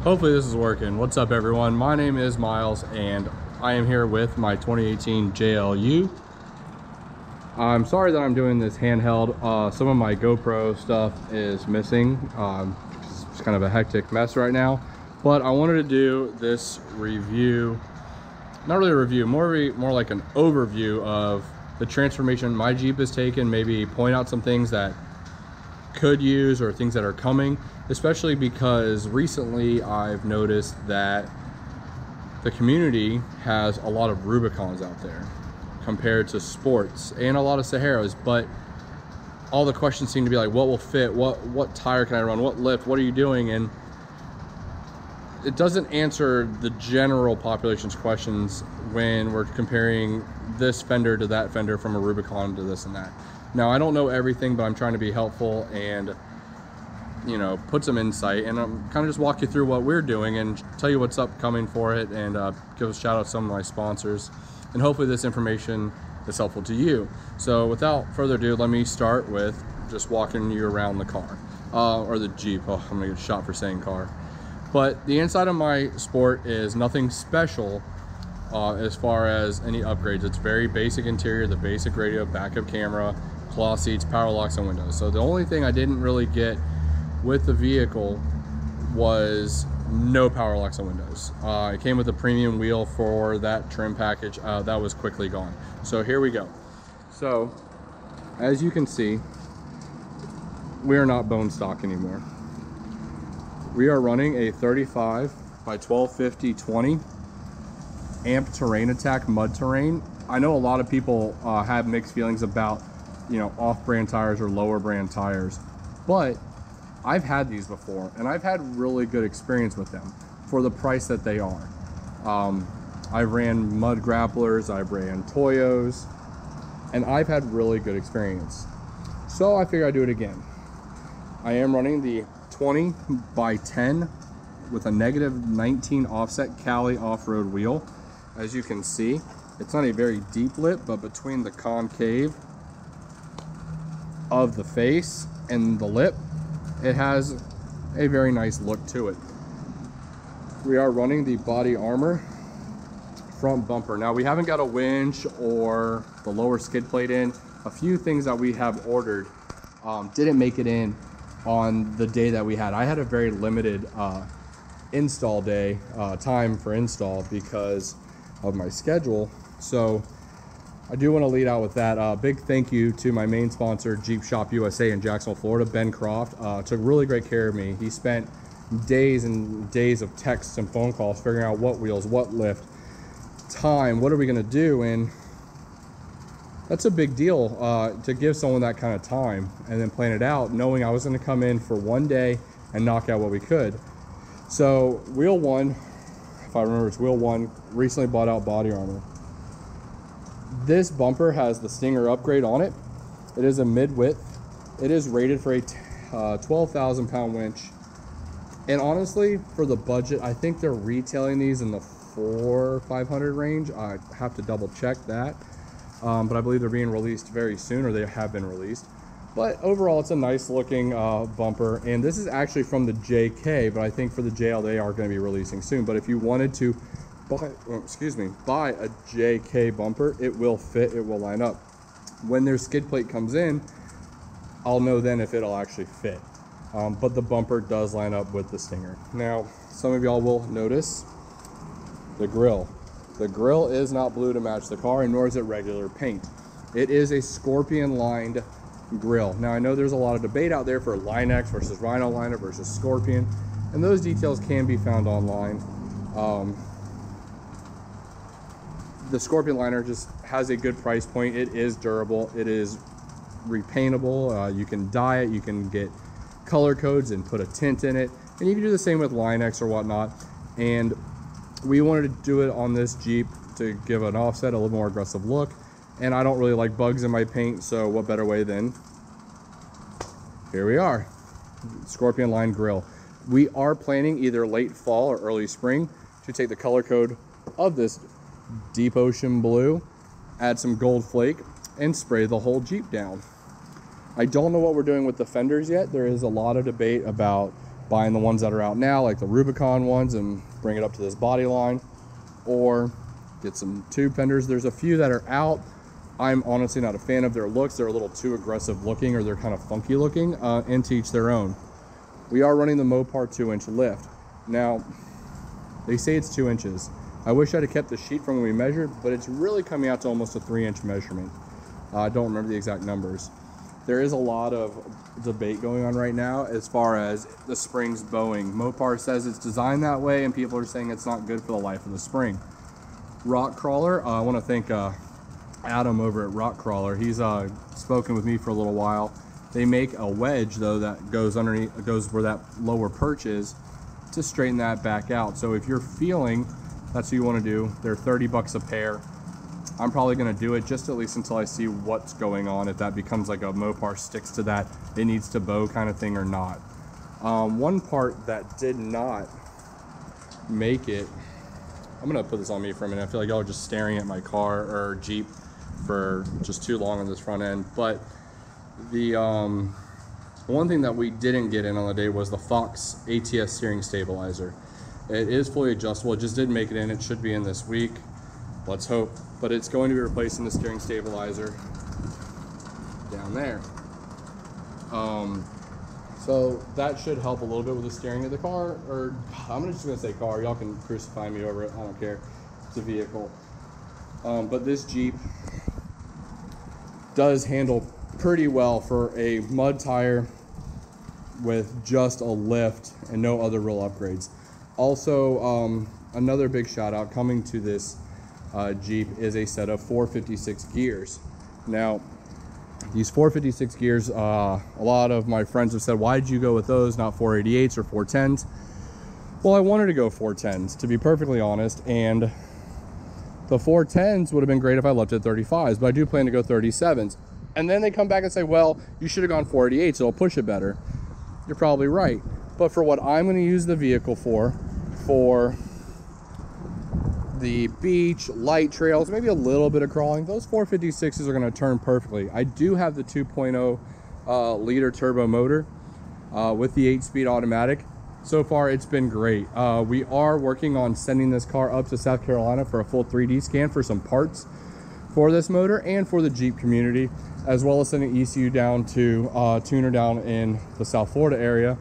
Hopefully this is working. What's up everyone? My name is Miles and I am here with my 2018 JlU. I'm sorry that I'm doing this handheld. Some of my GoPro stuff is missing. It's kind of a hectic mess right now, but I wanted to do this review, not really a review, more like an overview of the transformation my Jeep has taken, maybe point out some things that could use or things that are coming, especially because recently I've noticed that the community has a lot of Rubicons out there compared to sports and a lot of Saharas, but all the questions seem to be like, what will fit, what tire can I run, what lift, what are you doing? And it doesn't answer the general population's questions when we're comparing this fender to that fender from a Rubicon to this and that. Now, I don't know everything, but I'm trying to be helpful and, you know, put some insight, and I'm kind of just walk you through what we're doing and tell you what's upcoming for it, and give a shout out to some of my sponsors. And hopefully this information is helpful to you. So without further ado, let me start with just walking you around the car, or the Jeep. Oh, I'm gonna get shot for saying car. But the inside of my Sport is nothing special as far as any upgrades. It's very basic interior, the basic radio, backup camera, cloth seats, power locks, and windows. So the only thing I didn't really get with the vehicle was no power locks and windows. It came with a premium wheel for that trim package. That was quickly gone. So here we go. So as you can see, we are not bone stock anymore. We are running a 35 by 1250 20 amp terrain attack mud terrain. I know a lot of people have mixed feelings about, you know, off-brand tires or lower brand tires, but I've had these before and I've had really good experience with them for the price that they are. I've ran mud grapplers, I've ran Toyos, and I've had really good experience. So I figured I'd do it again. I am running the 20 by 10 with a -19 offset Cali off-road wheel. As you can see, it's not a very deep lip, but between the concave of the face and the lip, it has a very nice look to it. We are running the body armor front bumper. Now, we haven't got a winch or the lower skid plate in. A few things that we have ordered didn't make it in on the day that we had. I had a very limited install day, time for install because of my schedule. So I do want to lead out with that. Big thank you to my main sponsor, Jeep Shop USA in Jacksonville, Florida. Ben Croft took really great care of me. He spent days and days of texts and phone calls figuring out what wheels, what lift, time, what are we going to do, and that's a big deal to give someone that kind of time and then plan it out, knowing I was going to come in for one day and knock out what we could. So wheel one, if I remember, it's wheel one, recently bought out body armor. This bumper has the Stinger upgrade on it. It is a mid-width. It is rated for a 12,000 pound winch. And honestly, for the budget, I think they're retailing these in the 400 or 500 range. I have to double check that. But I believe they're being released very soon, or they have been released. But overall, it's a nice looking bumper. And this is actually from the JK, but I think for the JL, they are going to be releasing soon. But if you wanted to buy a JK bumper, it will fit, it will line up. When their skid plate comes in, I'll know then if it'll actually fit. But the bumper does line up with the Stinger. Now, some of y'all will notice the grill. The grill is not blue to match the car, and nor is it regular paint. It is a Scorpion lined grill. Now, I know there's a lot of debate out there for Line-X versus Rhino liner versus Scorpion, and those details can be found online. The Scorpion liner just has a good price point. It is durable. It is repaintable. You can dye it. You can get color codes and put a tint in it. And you can do the same with Line-X or whatnot. And we wanted to do it on this Jeep to give an offset, a little more aggressive look. And I don't really like bugs in my paint, so what better way than here we are. Scorpion line grill. We are planning either late fall or early spring to take the color code of this deep ocean blue, add some gold flake, and spray the whole Jeep down. I don't know what we're doing with the fenders yet. There is a lot of debate about buying the ones that are out now, like the Rubicon ones, and bring it up to this body line, or get some tube fenders. There's a few that are out. I'm honestly not a fan of their looks. They're a little too aggressive looking, or they're kind of funky looking, and to each their own. We are running the Mopar 2-inch lift. Now, they say it's 2 inches. I wish I'd have kept the sheet from when we measured, but it's really coming out to almost a 3-inch measurement. I don't remember the exact numbers. There is a lot of debate going on right now as far as the springs bowing. Mopar says it's designed that way, and people are saying it's not good for the life of the spring. Rock Crawler, I want to thank Adam over at Rock Crawler. He's spoken with me for a little while. They make a wedge though that goes underneath, goes where that lower perch is, to straighten that back out. So if you're feeling that's what you want to do, they're 30 bucks a pair. I'm probably going to do it just at least until I see what's going on, if that becomes like a Mopar sticks to that it needs to bow kind of thing or not. One part that did not make it, I'm going to put this on me for a minute. I feel like y'all are just staring at my car or Jeep for just too long on this front end. But the one thing that we didn't get in on the day was the Fox ATS steering stabilizer. It is fully adjustable. It just didn't make it in. It should be in this week. Let's hope. But it's going to be replacing the steering stabilizer down there. So that should help a little bit with the steering of the car, or I'm just going to say car. Y'all can crucify me over it. I don't care. It's a vehicle. But this Jeep does handle pretty well for a mud tire with just a lift and no other real upgrades. Also, another big shout out coming to this Jeep is a set of 456 gears. Now, these 456 gears, a lot of my friends have said, why did you go with those, not 488s or 410s? Well, I wanted to go 410s, to be perfectly honest, and the 410s would have been great if I left at 35s, but I do plan to go 37s. And then they come back and say, well, you should have gone 488s, it'll push it better. You're probably right. But for what I'm going to use the vehicle for the beach, light trails, maybe a little bit of crawling, those 456s are going to turn perfectly. I do have the 2.0 liter turbo motor with the 8-speed automatic. So far, it's been great. We are working on sending this car up to South Carolina for a full 3D scan for some parts for this motor and for the Jeep community, as well as sending ECU down to tuner down in the South Florida area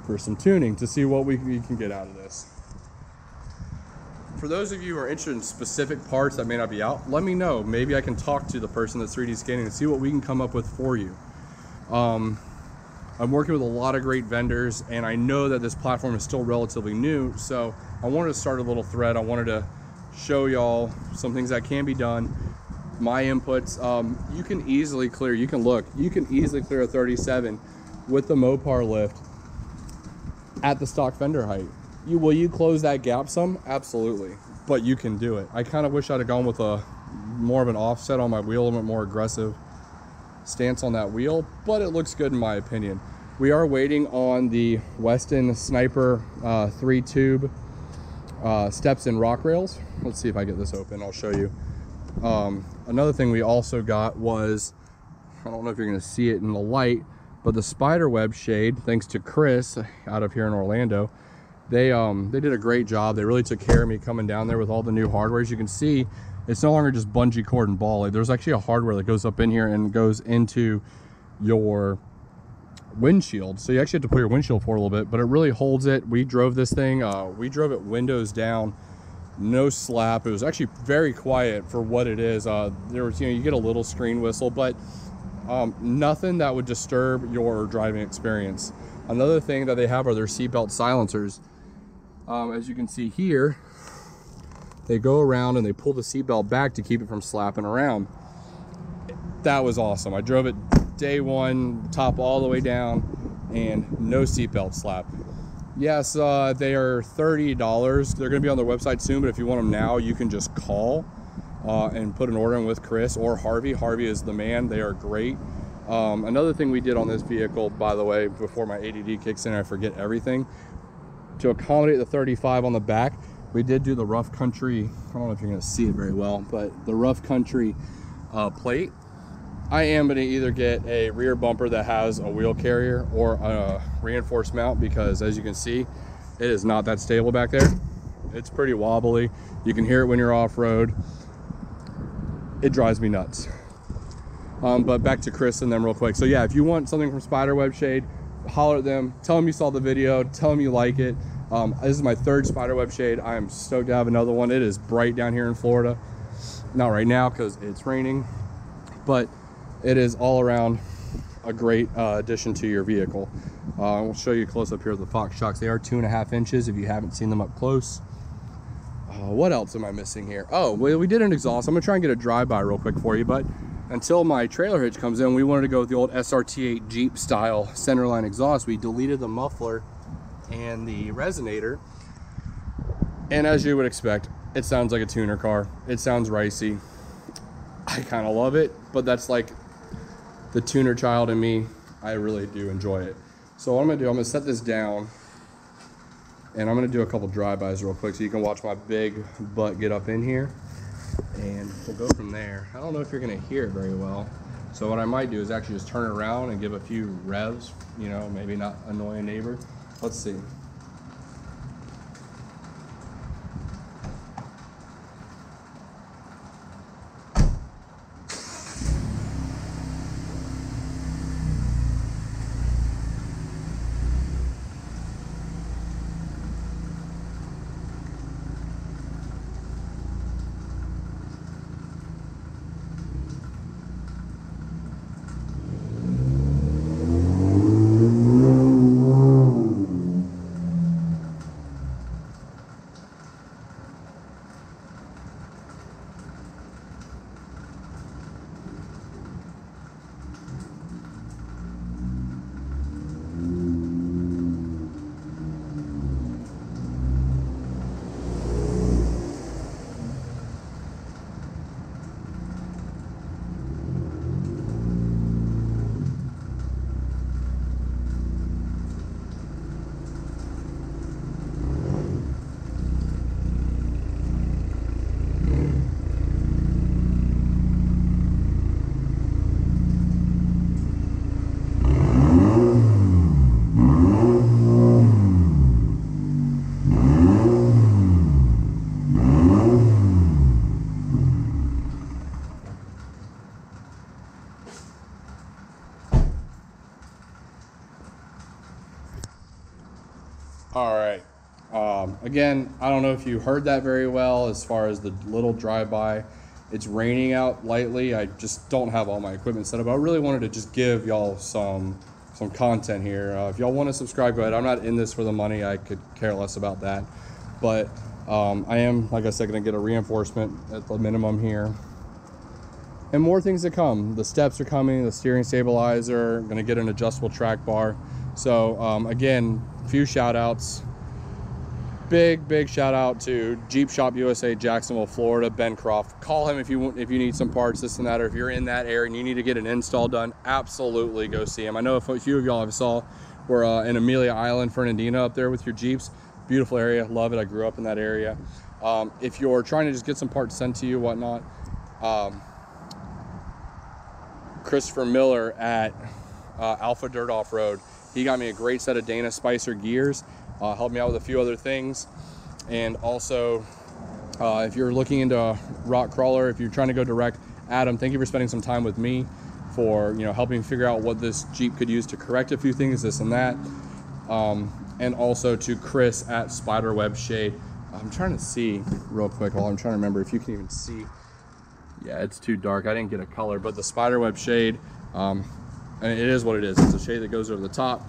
for some tuning to see what we can get out of this. For those of you who are interested in specific parts that may not be out, let me know. Maybe I can talk to the person that's 3D scanning and see what we can come up with for you. I'm working with a lot of great vendors, and I know that this platform is still relatively new, so I wanted to start a little thread. I wanted to show y'all some things that can be done, my inputs. You can easily clear, you can easily clear a 37 with the Mopar lift at the stock fender height. Will you close that gap some? Absolutely, but you can do it. I kind of wish I'd have gone with a more of an offset on my wheel, a little bit more aggressive stance on that wheel, but it looks good in my opinion. We are waiting on the Weston Sniper 3-tube steps and rock rails. Let's see if I get this open, I'll show you. Another thing we also got was, I don't know if you're going to see it in the light, but the spiderweb shade, thanks to Chris out of here in Orlando. They did a great job. They really took care of me coming down there with all the new hardware. As you can see, it's no longer just bungee cord and ball. There's actually a hardware that goes up in here and goes into your windshield. So you actually have to put your windshield forward a little bit, but it really holds it. We drove this thing, we drove it windows down, no slap. It was actually very quiet for what it is. There was, you get a little screen whistle, but nothing that would disturb your driving experience. Another thing that they have are their seatbelt silencers. As you can see here, they go around and they pull the seatbelt back to keep it from slapping around. That was awesome. I drove it day one, top all the way down, and no seatbelt slap. Yes, they are $30. They're going to be on their website soon, but if you want them now, you can just call and put an order in with Chris or Harvey. Harvey is the man. They are great. Another thing we did on this vehicle, by the way, before my ADD kicks in, I forget everything. To accommodate the 35 on the back, we did do the rough country, I don't know if you're going to see it very well, but the rough country plate. I am gonna either get a rear bumper that has a wheel carrier or a reinforced mount, because as you can see, it is not that stable back there. It's pretty wobbly. You can hear it when you're off-road. It drives me nuts. But back to Chris and them real quick. So yeah, if you want something from Spiderweb Shade, holler at them, tell them you saw the video, tell them you like it. This is my third Spiderweb Shade. I am stoked to have another one. It is bright down here in Florida. Not right now because it's raining, but it is all around a great addition to your vehicle. We'll show you close up here with the Fox shocks. They are 2.5 inches if you haven't seen them up close. What else am I missing here? Oh, we did an exhaust. I'm gonna try and get a drive-by real quick for you, but until my trailer hitch comes in, we wanted to go with the old SRT8 Jeep style centerline exhaust. We deleted the muffler and the resonator, and as you would expect, it sounds like a tuner car. It sounds ricey. I kind of love it, but that's like the tuner child in me. I really do enjoy it. So what I'm gonna do, I'm gonna set this down, and I'm gonna do a couple drive-bys real quick so you can watch my big butt get up in here, and we'll go from there. I don't know if you're gonna hear it very well, so what I might do is actually just turn it around and give a few revs, you know, maybe not annoy a neighbor. Let's see. All right. Again, I don't know if you heard that very well as far as the little drive-by. It's raining out lightly. I just don't have all my equipment set up. I really wanted to just give y'all some content here. If y'all want to subscribe, go ahead. I'm not in this for the money. I could care less about that. But I am, like I said, going to get a reinforcement at the minimum here. And more things to come. The steps are coming, the steering stabilizer, going to get an adjustable track bar. So again, few shout outs. Big shout out to Jeep Shop USA, Jacksonville, Florida, Ben Croft. Call him if you need some parts, this and that, or if you're in that area and you need to get an install done, absolutely go see him. I know a few of y'all have saw we're in Amelia Island, Fernandina up there with your Jeeps. Beautiful area, love it. I grew up in that area. If you're trying to just get some parts sent to you, whatnot, Christopher Miller at Alpha Dirt Off-Road, he got me a great set of Dana Spicer gears. Helped me out with a few other things. And also, if you're looking into rock crawler, if you're trying to go direct, Adam, thank you for spending some time with me for helping figure out what this Jeep could use to correct a few things, this and that. And also to Chris at Spiderweb Shade. I'm trying to see real quick while I'm trying to remember if you can even see. Yeah, it's too dark. I didn't get a color, but the Spiderweb Shade, and it is what it is. It's a shade that goes over the top,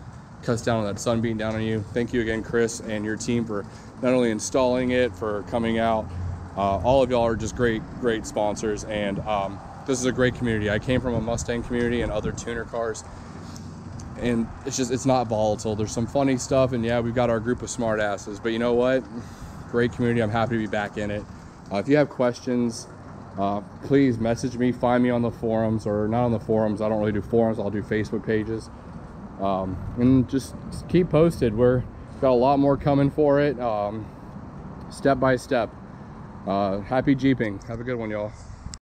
cuts down on that sunbeam down on you. Thank you again, Chris, and your team for not only installing it, for coming out. All of y'all are just great sponsors, and this is a great community. I came from a Mustang community and other tuner cars, and it's not volatile. There's some funny stuff, and yeah, we've got our group of smart asses, but you know what? Great community. I'm happy to be back in it. If you have questions, please message me, find me on the forums, or not on the forums. I don't really do forums. I'll do Facebook pages. And just keep posted. We've got a lot more coming for it, step by step. Happy Jeeping. Have a good one, y'all.